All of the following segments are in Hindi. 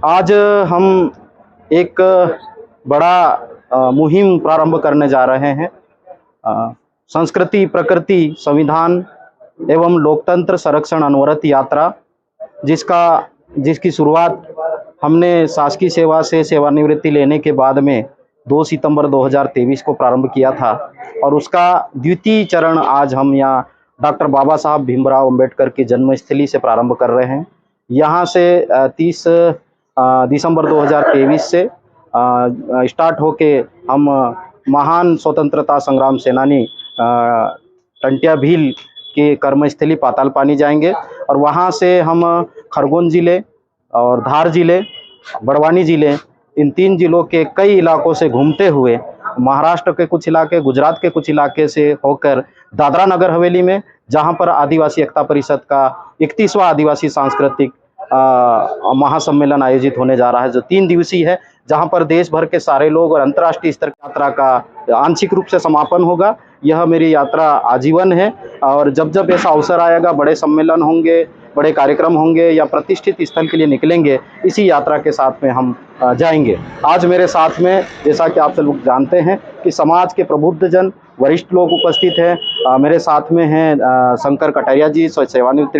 आज हम एक बड़ा मुहिम प्रारंभ करने जा रहे हैं। संस्कृति, प्रकृति, संविधान एवं लोकतंत्र संरक्षण अनवरत यात्रा, जिसकी शुरुआत हमने शासकीय सेवा से सेवानिवृत्ति लेने के बाद में 2 सितंबर 2023 को प्रारंभ किया था और उसका द्वितीय चरण आज हम यहाँ डॉक्टर बाबा साहब भीमराव अंबेडकर की जन्मस्थली से प्रारंभ कर रहे हैं। यहाँ से 30 दिसंबर 2023 से स्टार्ट होके हम महान स्वतंत्रता संग्राम सेनानी टंट्या भील के कर्मस्थली पाताल पानी जाएंगे और वहाँ से हम खरगोन जिले और धार जिले, बड़वानी जिले, इन 3 जिलों के कई इलाकों से घूमते हुए महाराष्ट्र के कुछ इलाके, गुजरात के कुछ इलाके से होकर दादरा नगर हवेली में, जहाँ पर आदिवासी एकता परिषद का 31वां आदिवासी सांस्कृतिक महासम्मेलन आयोजित होने जा रहा है, जो 3 दिवसीय है, जहां पर देश भर के सारे लोग और अंतर्राष्ट्रीय स्तर की यात्रा का आंशिक रूप से समापन होगा। यह मेरी यात्रा आजीवन है और जब जब ऐसा अवसर आएगा, बड़े सम्मेलन होंगे, बड़े कार्यक्रम होंगे या प्रतिष्ठित स्थल के लिए निकलेंगे, इसी यात्रा के साथ में हम जाएंगे। आज मेरे साथ में, जैसा कि आप सब लोग जानते हैं कि समाज के प्रबुद्ध जन, वरिष्ठ लोग उपस्थित हैं। मेरे साथ में हैं शंकर कटारिया जी, सेवानिवृत्त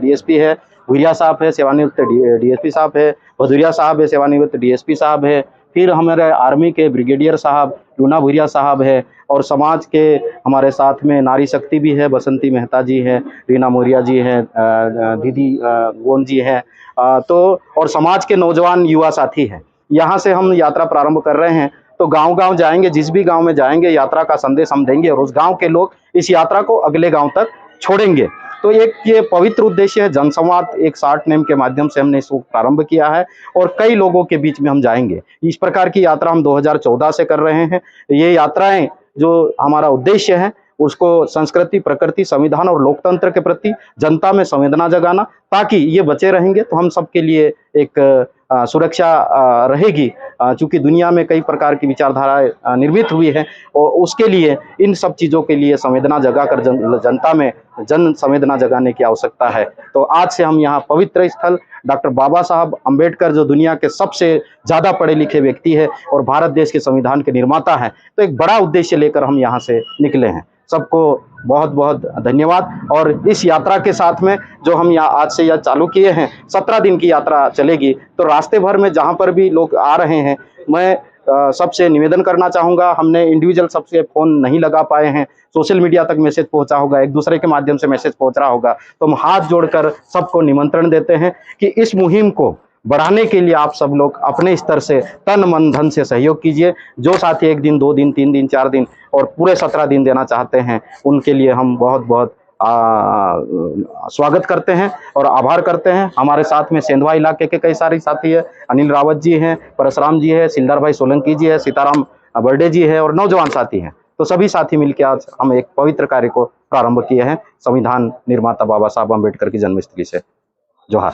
डीएसपी है, भूरिया साहब है, सेवानिवृत्त डीएसपी साहब है, भदुरिया साहब है, सेवानिवृत्त डीएसपी साहब है, फिर हमारे आर्मी के ब्रिगेडियर साहब लूना भूरिया साहब है और समाज के हमारे साथ में नारी शक्ति भी है, बसंती मेहता जी है, रीना मौर्या जी है, दीदी गोन जी है, तो और समाज के नौजवान युवा साथी हैं। यहाँ से हम यात्रा प्रारंभ कर रहे हैं, तो गांव-गांव जाएंगे, जिस भी गांव में जाएंगे यात्रा का संदेश हम देंगे और उस गांव के लोग इस यात्रा को अगले गांव तक छोड़ेंगे। तो एक ये पवित्र उद्देश्य है, जनसंवाद एक शार्ट नेम के माध्यम से हमने इसको प्रारंभ किया है और कई लोगों के बीच में हम जाएंगे। इस प्रकार की यात्रा हम 2014 से कर रहे हैं। ये यात्राएं जो हमारा उद्देश्य है, उसको संस्कृति, प्रकृति, संविधान और लोकतंत्र के प्रति जनता में संवेदना जगाना, ताकि ये बचे रहेंगे तो हम सबके लिए एक सुरक्षा रहेगी। चूंकि दुनिया में कई प्रकार की विचारधाराएं निर्मित हुई है और उसके लिए इन सब चीज़ों के लिए संवेदना जगाकर जनता में जन संवेदना जगाने की आवश्यकता है। तो आज से हम यहाँ पवित्र स्थल डॉक्टर बाबा साहब अम्बेडकर, जो दुनिया के सबसे ज़्यादा पढ़े लिखे व्यक्ति है और भारत देश के संविधान के निर्माता हैं, तो एक बड़ा उद्देश्य लेकर हम यहाँ से निकले हैं। सबको बहुत बहुत धन्यवाद। और इस यात्रा के साथ में जो हम यहाँ आज से यह चालू किए हैं, 17 दिन की यात्रा चलेगी, तो रास्ते भर में जहाँ पर भी लोग आ रहे हैं, मैं सबसे निवेदन करना चाहूँगा। हमने इंडिविजुअल सबसे फ़ोन नहीं लगा पाए हैं, सोशल मीडिया तक मैसेज पहुंचा होगा, एक दूसरे के माध्यम से मैसेज पहुंच रहा होगा, तो हम हाथ जोड़कर सबको निमंत्रण देते हैं कि इस मुहिम को बढ़ाने के लिए आप सब लोग अपने स्तर से तन मन धन से सहयोग कीजिए। जो साथी 1 दिन, 2 दिन, 3 दिन, 4 दिन और पूरे 17 दिन देना चाहते हैं, उनके लिए हम बहुत बहुत स्वागत करते हैं और आभार करते हैं। हमारे साथ में सेंधवा इलाके के कई सारे साथी है, अनिल रावत जी हैं, परशुराम जी है, सिलदार भाई सोलंकी जी है, सीताराम बर्डे जी है और नौजवान साथी हैं। तो सभी साथी मिलकर आज हम एक पवित्र कार्य को प्रारंभ किए हैं, संविधान निर्माता बाबा साहब अम्बेडकर की जन्मस्थली से। जोहार।